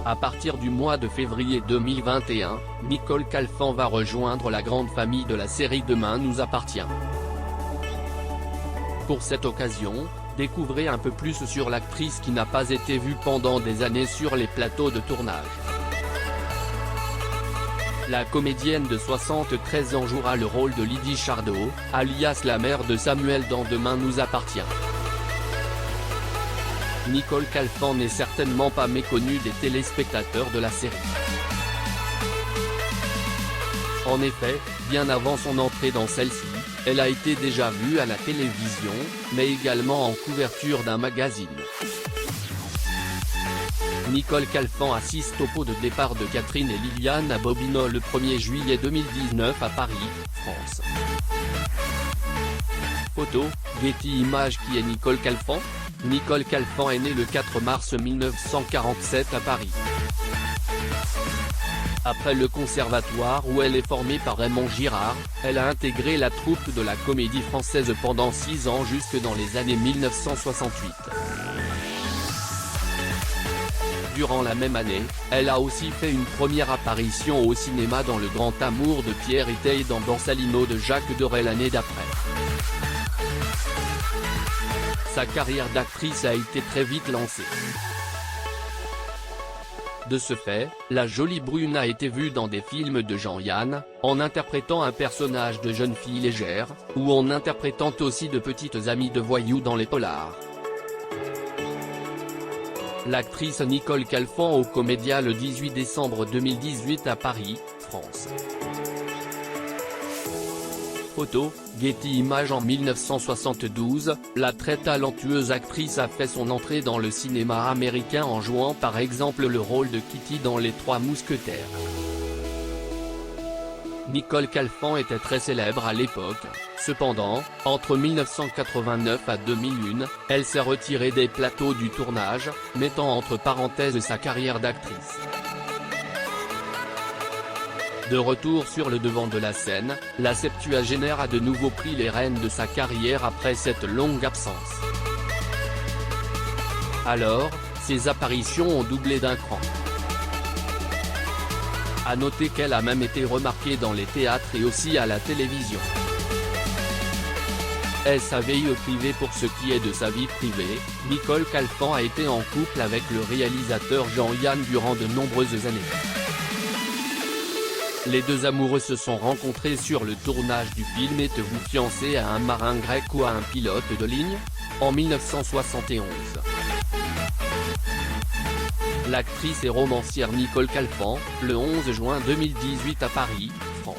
À partir du mois de février 2021, Nicole Calfan va rejoindre la grande famille de la série Demain nous appartient. Pour cette occasion, découvrez un peu plus sur l'actrice qui n'a pas été vue pendant des années sur les plateaux de tournage. La comédienne de 73 ans jouera le rôle de Lydie Chardot, alias la mère de Samuel dans Demain nous appartient. Nicole Calfan n'est certainement pas méconnue des téléspectateurs de la série. En effet, bien avant son entrée dans celle-ci, elle a été déjà vue à la télévision, mais également en couverture d'un magazine. Nicole Calfan assiste au pot de départ de Catherine et Liliane à Bobino le 1er juillet 2019 à Paris, France. Photo, Getty Images. Qui est Nicole Calfan? Nicole Calfan est née le 4 mars 1947 à Paris. Après le conservatoire où elle est formée par Raymond Girard, elle a intégré la troupe de la Comédie Française pendant 6 ans jusque dans les années 1968. Durant la même année, elle a aussi fait une première apparition au cinéma dans Le Grand Amour de Pierre Itaye dans Borsalino de Jacques Dorel l'année d'après. Sa carrière d'actrice a été très vite lancée. De ce fait, la jolie brune a été vue dans des films de Jean-Yann, en interprétant un personnage de jeune fille légère, ou en interprétant aussi de petites amies de voyous dans les polars. L'actrice Nicole Calfan au Comédia le 18 décembre 2018 à Paris, France. Photo, Getty Images. En 1972, la très talentueuse actrice a fait son entrée dans le cinéma américain en jouant par exemple le rôle de Kitty dans Les Trois Mousquetaires. Nicole Calfan était très célèbre à l'époque, cependant, entre 1989 à 2001, elle s'est retirée des plateaux du tournage, mettant entre parenthèses sa carrière d'actrice. De retour sur le devant de la scène, la septuagénaire a de nouveau pris les rênes de sa carrière après cette longue absence. Alors, ses apparitions ont doublé d'un cran. À noter qu'elle a même été remarquée dans les théâtres et aussi à la télévision. Est-ce sa vie privée? Pour ce qui est de sa vie privée, Nicole Calfan a été en couple avec le réalisateur Jean-Yann durant de nombreuses années. Les deux amoureux se sont rencontrés sur le tournage du film Êtes-vous fiancé à un marin grec ou à un pilote de ligne? En 1971. L'actrice et romancière Nicole Calfan, le 11 juin 2018 à Paris, France.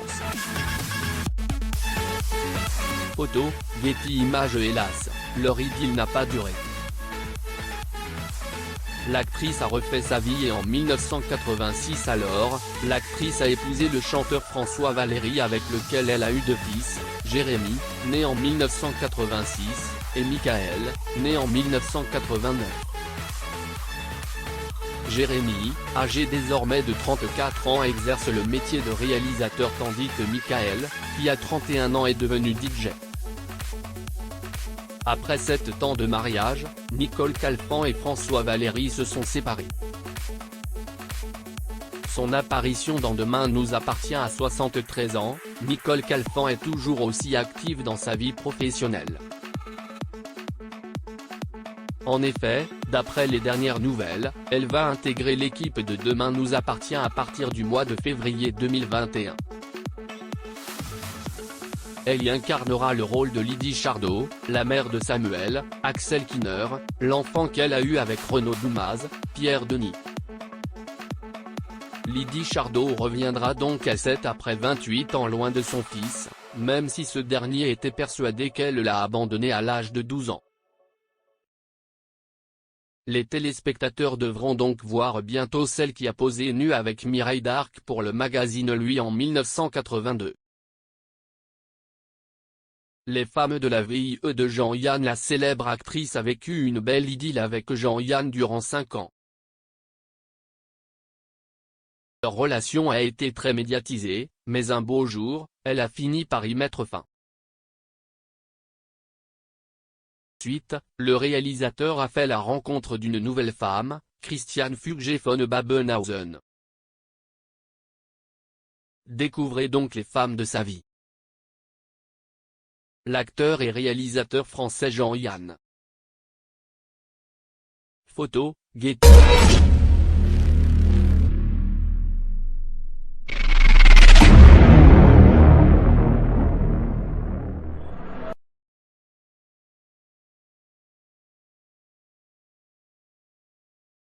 Photo, Getty Images. Hélas, leur idylle n'a pas duré. L'actrice a refait sa vie et en 1986 alors, l'actrice a épousé le chanteur François Valéry avec lequel elle a eu 2 fils, Jérémy, né en 1986, et Michael, né en 1989. Jérémy, âgé désormais de 34 ans, exerce le métier de réalisateur tandis que Michael, qui a 31 ans est devenu DJ. Après 7 ans de mariage, Nicole Calfan et François Valéry se sont séparés. Son apparition dans Demain nous appartient à 73 ans, Nicole Calfan est toujours aussi active dans sa vie professionnelle. En effet, d'après les dernières nouvelles, elle va intégrer l'équipe de Demain nous appartient à partir du mois de février 2021. Elle y incarnera le rôle de Lydie Chardot, la mère de Samuel, Axel Kinner, l'enfant qu'elle a eu avec Renaud Doumaz, Pierre Denis. Lydie Chardot reviendra donc à 7 après 28 ans loin de son fils, même si ce dernier était persuadé qu'elle l'a abandonné à l'âge de 12 ans. Les téléspectateurs devront donc voir bientôt celle qui a posé nue avec Mireille d'Arc pour le magazine Lui en 1982. Les femmes de la vie de Jean-Yann. La célèbre actrice a vécu une belle idylle avec Jean-Yann durant 5 ans. Leur relation a été très médiatisée, mais un beau jour, elle a fini par y mettre fin. Ensuite, le réalisateur a fait la rencontre d'une nouvelle femme, Christian Fugge von Babenhausen. Découvrez donc les femmes de sa vie. L'acteur et réalisateur français Jean-Yann. Photo, Getty.